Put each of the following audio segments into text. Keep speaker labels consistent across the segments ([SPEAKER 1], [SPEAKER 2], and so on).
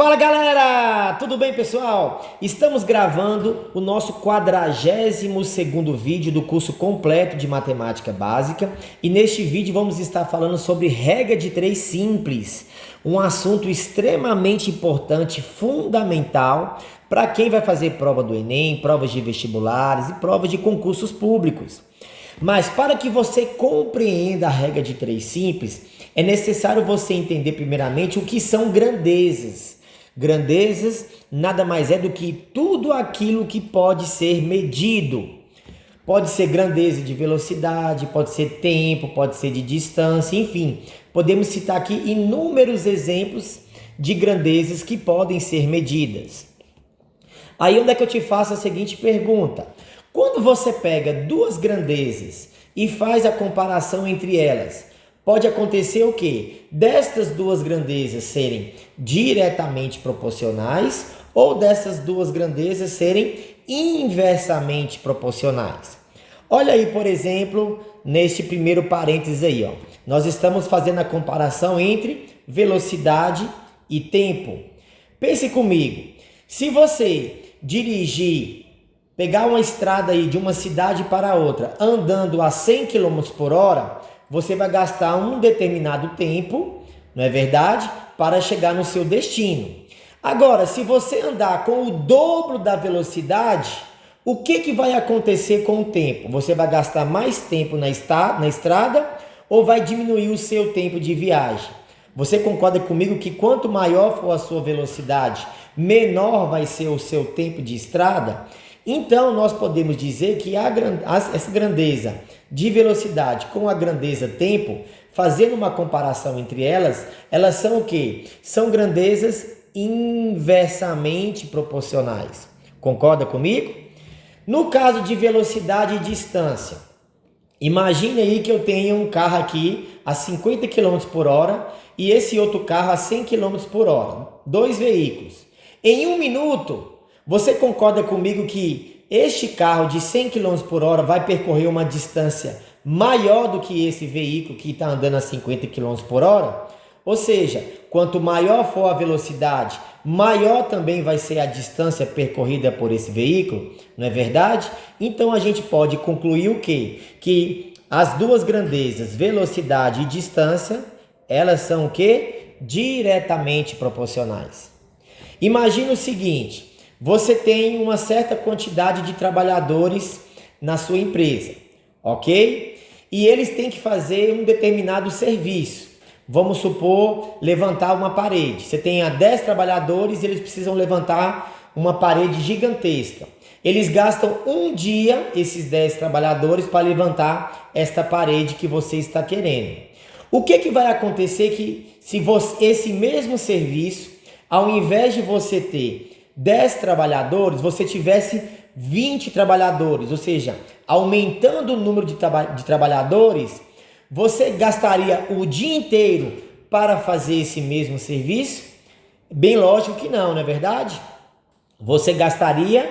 [SPEAKER 1] Fala galera, tudo bem pessoal? Estamos gravando o nosso 42º vídeo do curso completo de matemática básica e neste vídeo vamos estar falando sobre regra de 3 simples, um assunto extremamente importante, fundamental para quem vai fazer prova do Enem, provas de vestibulares e provas de concursos públicos. Mas para que você compreenda a regra de 3 simples, é necessário você entender primeiramente o que são grandezas. Grandezas nada mais é do que tudo aquilo que pode ser medido. Pode ser grandeza de velocidade, pode ser tempo, pode ser de distância, enfim. Podemos citar aqui inúmeros exemplos de grandezas que podem ser medidas. Aí onde é que eu te faço a seguinte pergunta? Quando você pega duas grandezas e faz a comparação entre elas, pode acontecer o quê? Destas duas grandezas serem diretamente proporcionais ou dessas duas grandezas serem inversamente proporcionais. Olha aí, por exemplo, neste primeiro parênteses aí, ó. Nós estamos fazendo a comparação entre velocidade e tempo. Pense comigo, se você pegar uma estrada aí de uma cidade para outra, andando a 100 km por hora, você vai gastar um determinado tempo, não é verdade? Para chegar no seu destino. Agora, se você andar com o dobro da velocidade, o que vai acontecer com o tempo? Você vai gastar mais tempo na estrada ou vai diminuir o seu tempo de viagem? Você concorda comigo que quanto maior for a sua velocidade, menor vai ser o seu tempo de estrada? Então, nós podemos dizer que essa grandeza de velocidade com a grandeza tempo, fazendo uma comparação entre elas, elas são o quê? São grandezas inversamente proporcionais. Concorda comigo? No caso de velocidade e distância, imagine aí que eu tenho um carro aqui a 50 km por hora e esse outro carro a 100 km por hora. Dois veículos. Em um minuto, você concorda comigo que este carro de 100 km por hora vai percorrer uma distância maior do que esse veículo que está andando a 50 km por hora? Ou seja, quanto maior for a velocidade, maior também vai ser a distância percorrida por esse veículo, não é verdade? Então a gente pode concluir o quê? Que as duas grandezas, velocidade e distância, elas são o quê? Diretamente proporcionais. Imagina o seguinte, você tem uma certa quantidade de trabalhadores na sua empresa, ok? E eles têm que fazer um determinado serviço. Vamos supor, levantar uma parede. Você tem 10 trabalhadores e eles precisam levantar uma parede gigantesca. Eles gastam um dia, esses 10 trabalhadores, para levantar esta parede que você está querendo. O que vai acontecer que se esse mesmo serviço, ao invés de você ter 10 trabalhadores, você tivesse 20 trabalhadores, ou seja, aumentando o número de trabalhadores, você gastaria o dia inteiro para fazer esse mesmo serviço? Bem lógico que não, não é verdade? Você gastaria,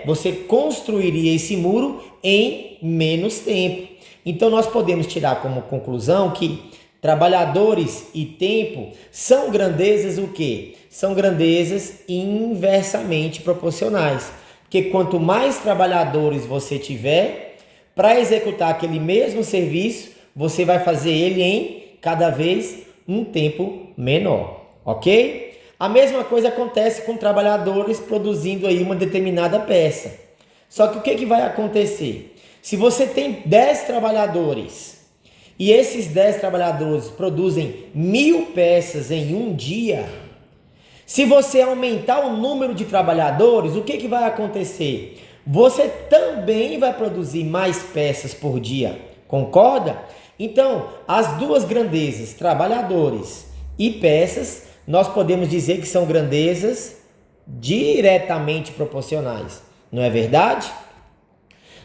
[SPEAKER 1] você construiria esse muro em menos tempo. Então nós podemos tirar como conclusão que trabalhadores e tempo são grandezas o quê? São grandezas inversamente proporcionais. Porque quanto mais trabalhadores você tiver, para executar aquele mesmo serviço, você vai fazer ele em cada vez um tempo menor, ok? A mesma coisa acontece com trabalhadores produzindo aí uma determinada peça. Só que o que vai acontecer? Se você tem 10 trabalhadores e esses 10 trabalhadores produzem 1000 peças em um dia, se você aumentar o número de trabalhadores, o que vai acontecer? Você também vai produzir mais peças por dia, concorda? Então, as duas grandezas, trabalhadores e peças, nós podemos dizer que são grandezas diretamente proporcionais, não é verdade?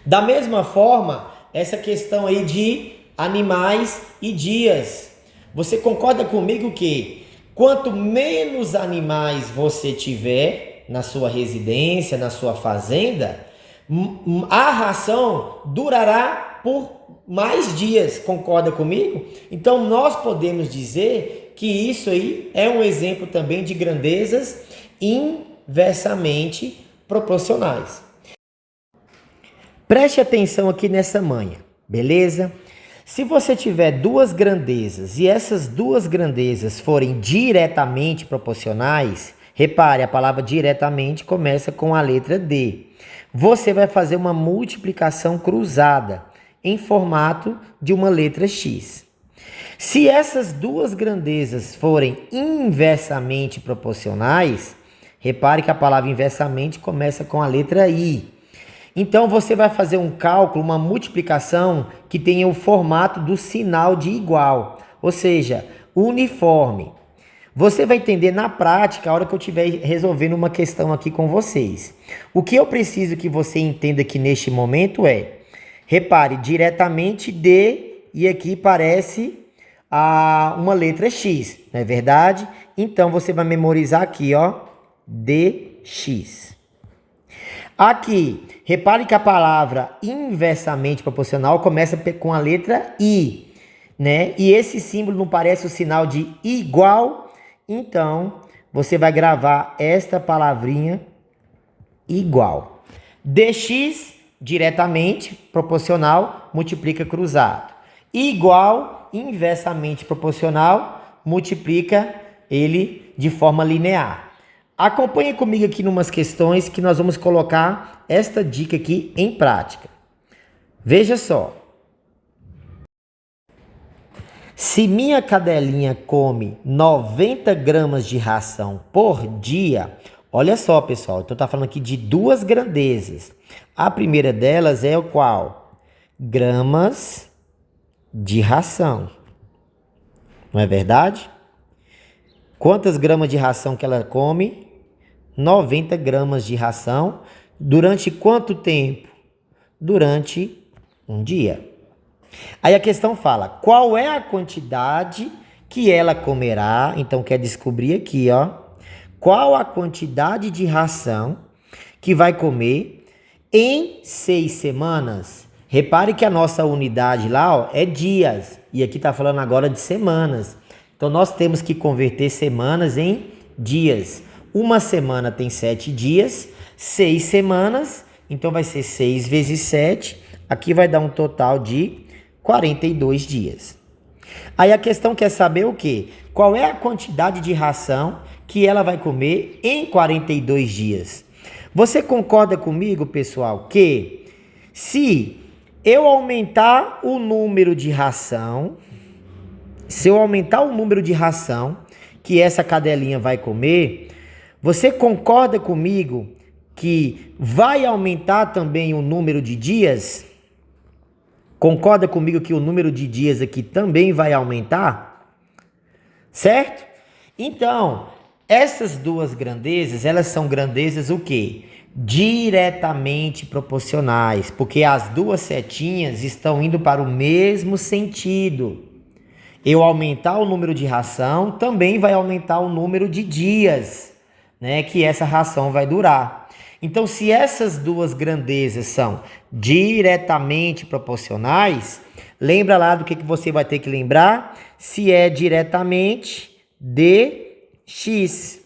[SPEAKER 1] Da mesma forma, essa questão aí de animais e dias. Você concorda comigo que quanto menos animais você tiver na sua residência, na sua fazenda, a ração durará por mais dias, concorda comigo? Então nós podemos dizer que isso aí é um exemplo também de grandezas inversamente proporcionais. Preste atenção aqui nessa manha, beleza? Se você tiver duas grandezas e essas duas grandezas forem diretamente proporcionais, repare, a palavra diretamente começa com a letra D. Você vai fazer uma multiplicação cruzada em formato de uma letra X. Se essas duas grandezas forem inversamente proporcionais, repare que a palavra inversamente começa com a letra I. Então, você vai fazer um cálculo, uma multiplicação que tenha o formato do sinal de igual, ou seja, uniforme. Você vai entender na prática a hora que eu estiver resolvendo uma questão aqui com vocês. O que eu preciso que você entenda aqui neste momento é, repare, diretamente D, e aqui parece uma letra X, não é verdade? Então, você vai memorizar aqui, ó, DX. Aqui, repare que a palavra inversamente proporcional começa com a letra I, né? E esse símbolo não parece o sinal de igual, então você vai gravar esta palavrinha igual. DX, diretamente proporcional, multiplica cruzado. Igual, inversamente proporcional, multiplica ele de forma linear. Acompanhe comigo aqui em umas questões que nós vamos colocar esta dica aqui em prática. Veja só. Se minha cadelinha come 90 gramas de ração por dia, olha só, pessoal, então tá falando aqui de duas grandezas. A primeira delas é o qual? Gramas de ração. Não é verdade? Quantas gramas de ração que ela come? 90 gramas de ração. Durante quanto tempo? Durante um dia. Aí a questão fala, qual é a quantidade que ela comerá? Então, quer descobrir aqui, ó. Qual a quantidade de ração que vai comer em 6 semanas? Repare que a nossa unidade lá, ó, é dias. E aqui tá falando agora de semanas. Então, nós temos que converter semanas em dias. Uma semana tem 7 dias, 6 semanas, então vai ser 6 vezes 7, aqui vai dar um total de 42 dias. Aí a questão quer saber o quê? Qual é a quantidade de ração que ela vai comer em 42 dias? Você concorda comigo, pessoal, que se eu aumentar o número de ração, que essa cadelinha vai comer, você concorda comigo que vai aumentar também o número de dias? Concorda comigo que o número de dias aqui também vai aumentar? Certo? Então, essas duas grandezas, elas são grandezas o quê? Diretamente proporcionais, porque as duas setinhas estão indo para o mesmo sentido. Eu aumentar o número de ração, também vai aumentar o número de dias, né, que essa ração vai durar. Então, se essas duas grandezas são diretamente proporcionais, lembra lá do que você vai ter que lembrar? Se é diretamente, dx.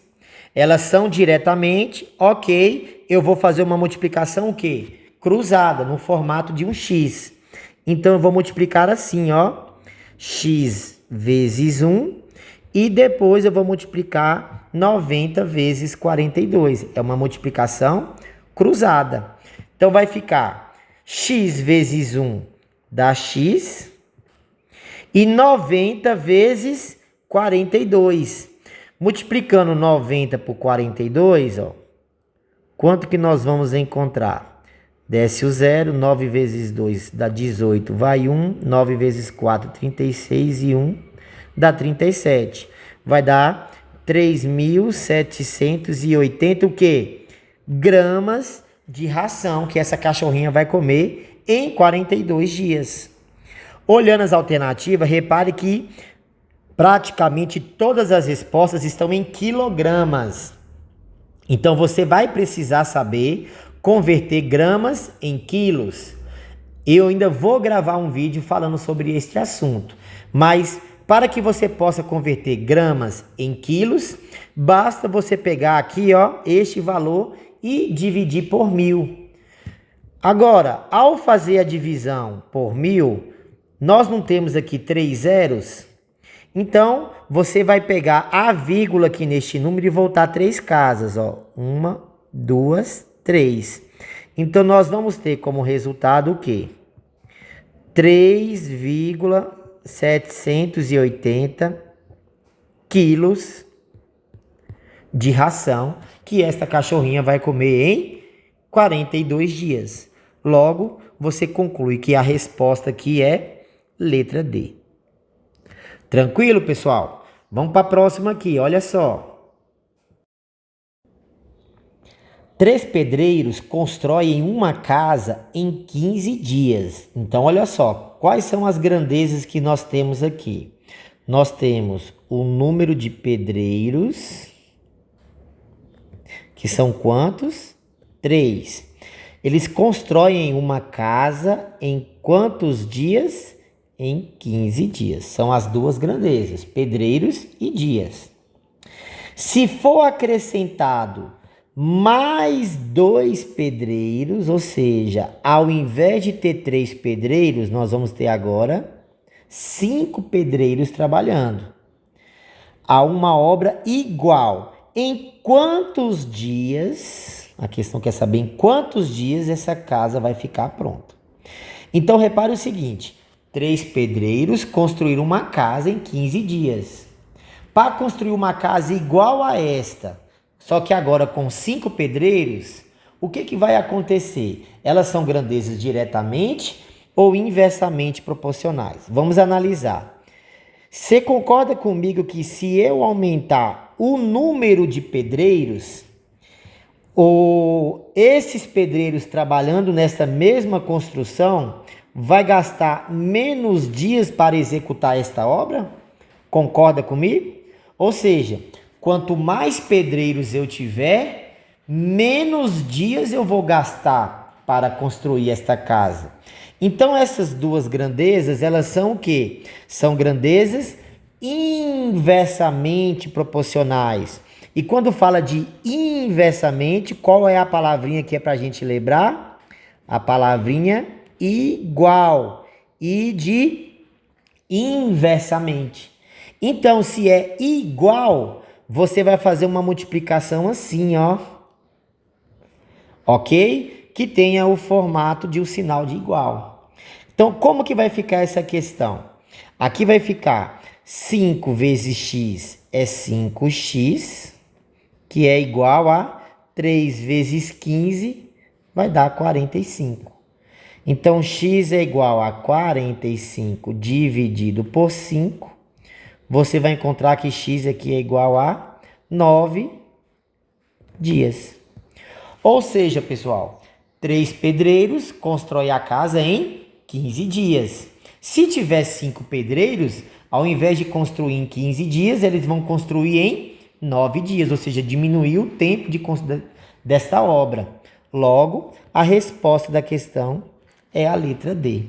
[SPEAKER 1] Elas são diretamente, ok, eu vou fazer uma multiplicação o quê? Cruzada, no formato de um x. Então, eu vou multiplicar assim, ó, x vezes 1, e depois eu vou multiplicar 90 vezes 42. É uma multiplicação cruzada. Então, vai ficar x vezes 1 dá x e 90 vezes 42. Multiplicando 90 por 42, ó, quanto que nós vamos encontrar? Desce o 0, 9 vezes 2 dá 18, vai 1, 9 vezes 4, 36 e 1 dá 37. Vai dar 3.780 o quê? Gramas de ração que essa cachorrinha vai comer em 42 dias. Olhando as alternativas, repare que praticamente todas as respostas estão em quilogramas. Então, você vai precisar saber converter gramas em quilos. Eu ainda vou gravar um vídeo falando sobre este assunto, mas para que você possa converter gramas em quilos, basta você pegar aqui, ó, este valor e dividir por 1.000. Agora, ao fazer a divisão por 1.000, nós não temos aqui 3 zeros? Então, você vai pegar a vírgula aqui neste número e voltar 3 casas, ó. 1, 2, 3. Então, nós vamos ter como resultado o quê? 3,780 quilos de ração que esta cachorrinha vai comer em 42 dias. Logo, você conclui que a resposta aqui é letra D. Tranquilo, pessoal? Vamos para a próxima aqui, olha só. 3 pedreiros constroem uma casa em 15 dias. Então, olha só, quais são as grandezas que nós temos aqui? Nós temos o número de pedreiros, que são quantos? 3. Eles constroem uma casa em quantos dias? Em 15 dias. São as duas grandezas, pedreiros e dias. Se for acrescentado mais 2 pedreiros, ou seja, ao invés de ter 3 pedreiros, nós vamos ter agora 5 pedreiros trabalhando. Há uma obra igual. Em quantos dias, a questão quer saber em quantos dias essa casa vai ficar pronta. Então, repare o seguinte, 3 pedreiros construíram uma casa em 15 dias. Para construir uma casa igual a esta, só que agora com 5 pedreiros, o que vai acontecer? Elas são grandezas diretamente ou inversamente proporcionais? Vamos analisar. Você concorda comigo que se eu aumentar o número de pedreiros, esses pedreiros trabalhando nessa mesma construção, vai gastar menos dias para executar esta obra? Concorda comigo? Ou seja, quanto mais pedreiros eu tiver, menos dias eu vou gastar para construir esta casa. Então, essas duas grandezas, elas são o quê? São grandezas inversamente proporcionais. E quando fala de inversamente, qual é a palavrinha que é para a gente lembrar? A palavrinha igual. E de inversamente. Então, se é igual, você vai fazer uma multiplicação assim, ó. Ok? Que tenha o formato de um sinal de igual. Então, como que vai ficar essa questão? Aqui vai ficar 5 vezes x é 5x, que é igual a 3 vezes 15, vai dar 45. Então, x é igual a 45 dividido por 5. Você vai encontrar que x aqui é igual a 9 dias. Ou seja, pessoal, 3 pedreiros constroem a casa em 15 dias. Se tiver 5 pedreiros, ao invés de construir em 15 dias, eles vão construir em 9 dias, ou seja, diminuir o tempo desta obra. Logo, a resposta da questão é a letra D.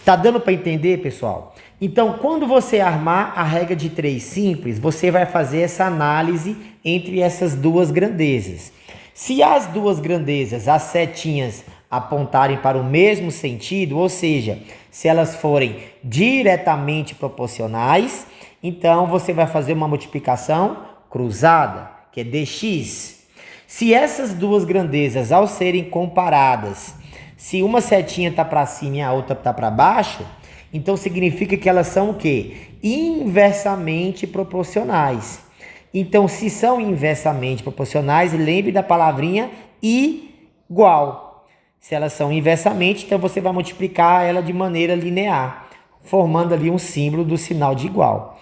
[SPEAKER 1] Tá dando para entender, pessoal? Então, quando você armar a regra de 3 simples, você vai fazer essa análise entre essas duas grandezas. Se as duas grandezas, as setinhas, apontarem para o mesmo sentido, ou seja, se elas forem diretamente proporcionais, então você vai fazer uma multiplicação cruzada, que é dx. Se essas duas grandezas, ao serem comparadas, se uma setinha está para cima e a outra está para baixo, então significa que elas são o quê? Inversamente proporcionais. Então, se são inversamente proporcionais, lembre da palavrinha igual. Se elas são inversamente, então você vai multiplicar ela de maneira linear, formando ali um símbolo do sinal de igual.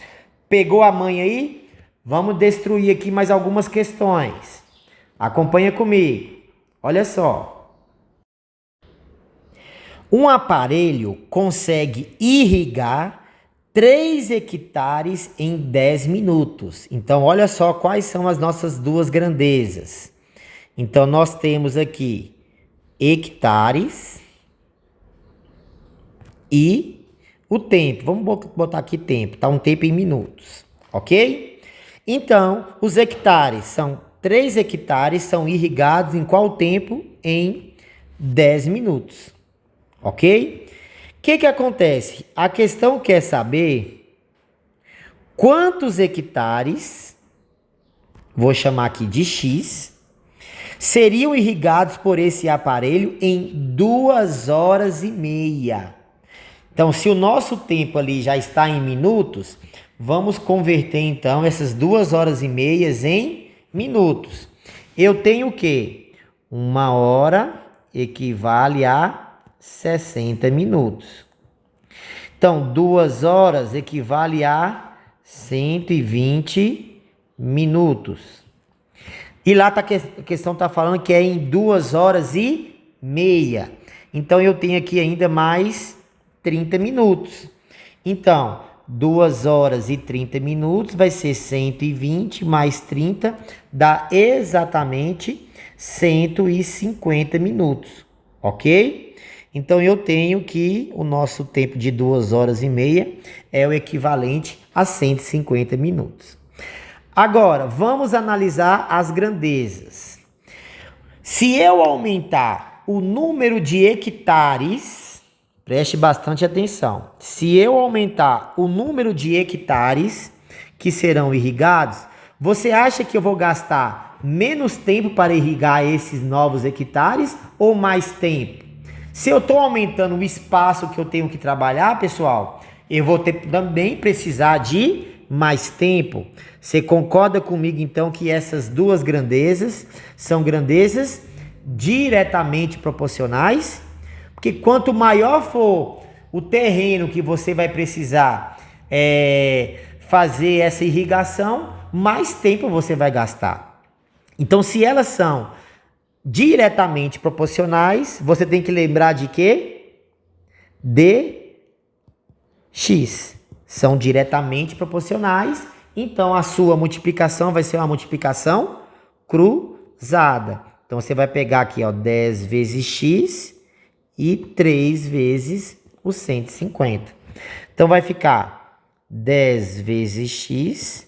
[SPEAKER 1] Pegou a manha aí? Vamos destruir aqui mais algumas questões. Acompanha comigo. Olha só. Um aparelho consegue irrigar 3 hectares em 10 minutos. Então, olha só quais são as nossas duas grandezas. Então, nós temos aqui hectares e o tempo. Vamos botar aqui tempo, tá? Um tempo em minutos, ok? Então, os hectares são 3 hectares, são irrigados em qual tempo? Em 10 minutos, ok? O que acontece? A questão quer saber quantos hectares, vou chamar aqui de X, seriam irrigados por esse aparelho em 2 horas e meia. Então, se o nosso tempo ali já está em minutos, vamos converter então essas 2 horas e meia em minutos. Eu tenho o quê? 1 hora equivale a 60 minutos. Então, 2 horas equivale a 120 minutos. E lá a questão está falando que é em 2 horas e meia. Então, eu tenho aqui ainda mais 30 minutos. Então, 2 horas e 30 minutos vai ser 120 mais 30, dá exatamente 150 minutos, ok? Então, eu tenho que o nosso tempo de 2 horas e meia é o equivalente a 150 minutos. Agora, vamos analisar as grandezas. Se eu aumentar o número de hectares, preste bastante atenção. Se eu aumentar o número de hectares que serão irrigados, você acha que eu vou gastar menos tempo para irrigar esses novos hectares ou mais tempo? Se eu estou aumentando o espaço que eu tenho que trabalhar, pessoal, eu vou também precisar de mais tempo. Você concorda comigo então que essas duas grandezas são grandezas diretamente proporcionais? Porque quanto maior for o terreno que você vai precisar fazer essa irrigação, mais tempo você vai gastar. Então, se elas são diretamente proporcionais, você tem que lembrar de quê? De X. São diretamente proporcionais, então a sua multiplicação vai ser uma multiplicação cruzada. Então, você vai pegar aqui, ó, 10 vezes X e 3 vezes o 150. Então, vai ficar 10 vezes X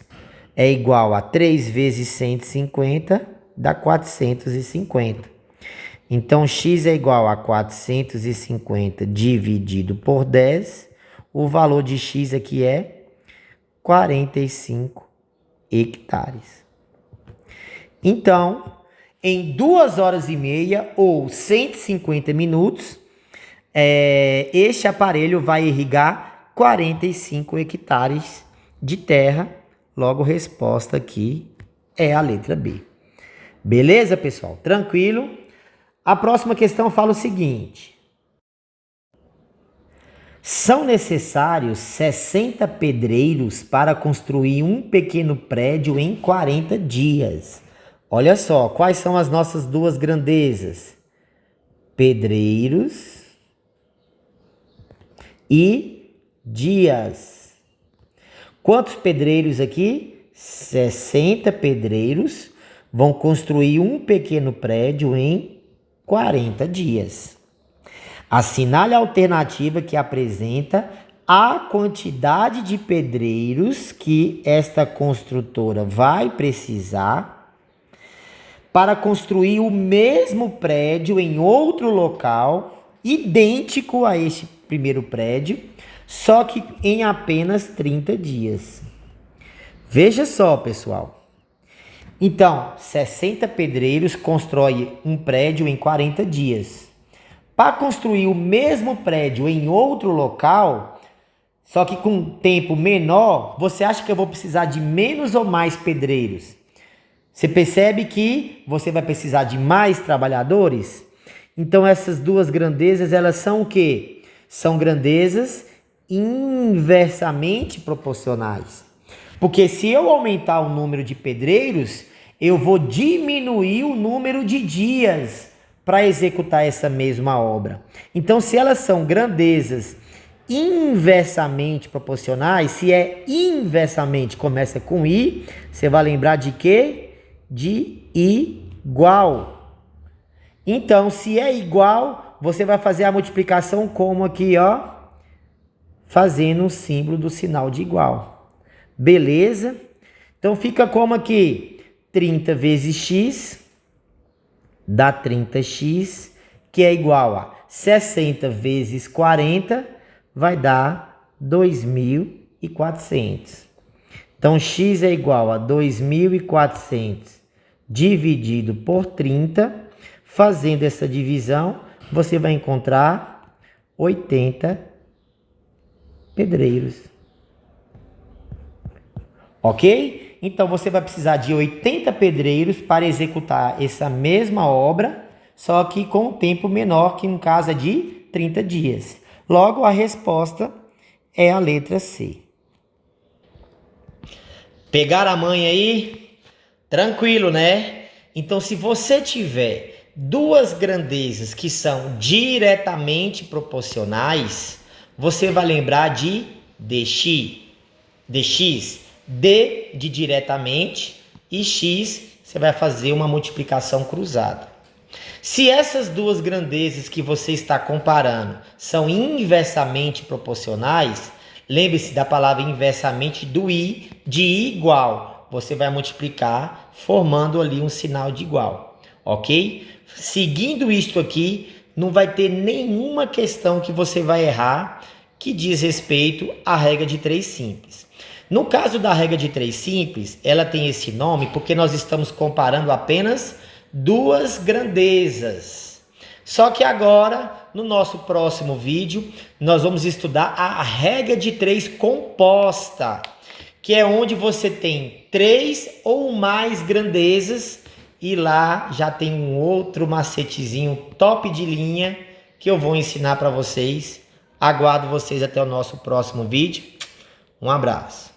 [SPEAKER 1] é igual a 3 vezes 150, dá 450. Então, X é igual a 450 dividido por 10. O valor de X aqui é 45 hectares. Então, em 2 horas e meia ou 150 minutos, este aparelho vai irrigar 45 hectares de terra. Logo, a resposta aqui é a letra B. Beleza, pessoal? Tranquilo? A próxima questão fala o seguinte: são necessários 60 pedreiros para construir um pequeno prédio em 40 dias. Olha só, quais são as nossas duas grandezas? Pedreiros e dias. Quantos pedreiros aqui? 60 pedreiros vão construir um pequeno prédio em 40 dias. Assinale a alternativa que apresenta a quantidade de pedreiros que esta construtora vai precisar para construir o mesmo prédio em outro local, idêntico a este primeiro prédio, só que em apenas 30 dias. Veja só, pessoal. Então, 60 pedreiros constroem um prédio em 40 dias. Para construir o mesmo prédio em outro local, só que com um tempo menor, você acha que eu vou precisar de menos ou mais pedreiros? Você percebe que você vai precisar de mais trabalhadores? Então, essas duas grandezas, elas são o quê? São grandezas inversamente proporcionais. Porque se eu aumentar o número de pedreiros, eu vou diminuir o número de dias para executar essa mesma obra. Então, se elas são grandezas inversamente proporcionais, se é inversamente, começa com I, você vai lembrar de quê? De igual. Então, se é igual, você vai fazer a multiplicação como aqui, ó, fazendo um símbolo do sinal de igual. Beleza? Então fica como aqui? 30 vezes x dá 30x, que é igual a 60 vezes 40, vai dar 2.400. Então, x é igual a 2.400 dividido por 30. Fazendo essa divisão, você vai encontrar 80 pedreiros. Ok? Então, você vai precisar de 80 pedreiros para executar essa mesma obra, só que com um tempo menor, que no caso é de 30 dias. Logo, a resposta é a letra C. Pegaram a manha aí? Tranquilo, né? Então, se você tiver duas grandezas que são diretamente proporcionais, você vai lembrar de dx, d de diretamente e x, você vai fazer uma multiplicação cruzada. Se essas duas grandezas que você está comparando são inversamente proporcionais, lembre-se da palavra inversamente do i, de igual. Você vai multiplicar formando ali um sinal de igual, ok? Seguindo isto aqui, não vai ter nenhuma questão que você vai errar que diz respeito à regra de 3 simples. No caso da regra de 3 simples, ela tem esse nome porque nós estamos comparando apenas duas grandezas. Só que agora, no nosso próximo vídeo, nós vamos estudar a regra de 3 composta, que é onde você tem 3 ou mais grandezas e lá já tem um outro macetezinho top de linha que eu vou ensinar para vocês. Aguardo vocês até o nosso próximo vídeo. Um abraço.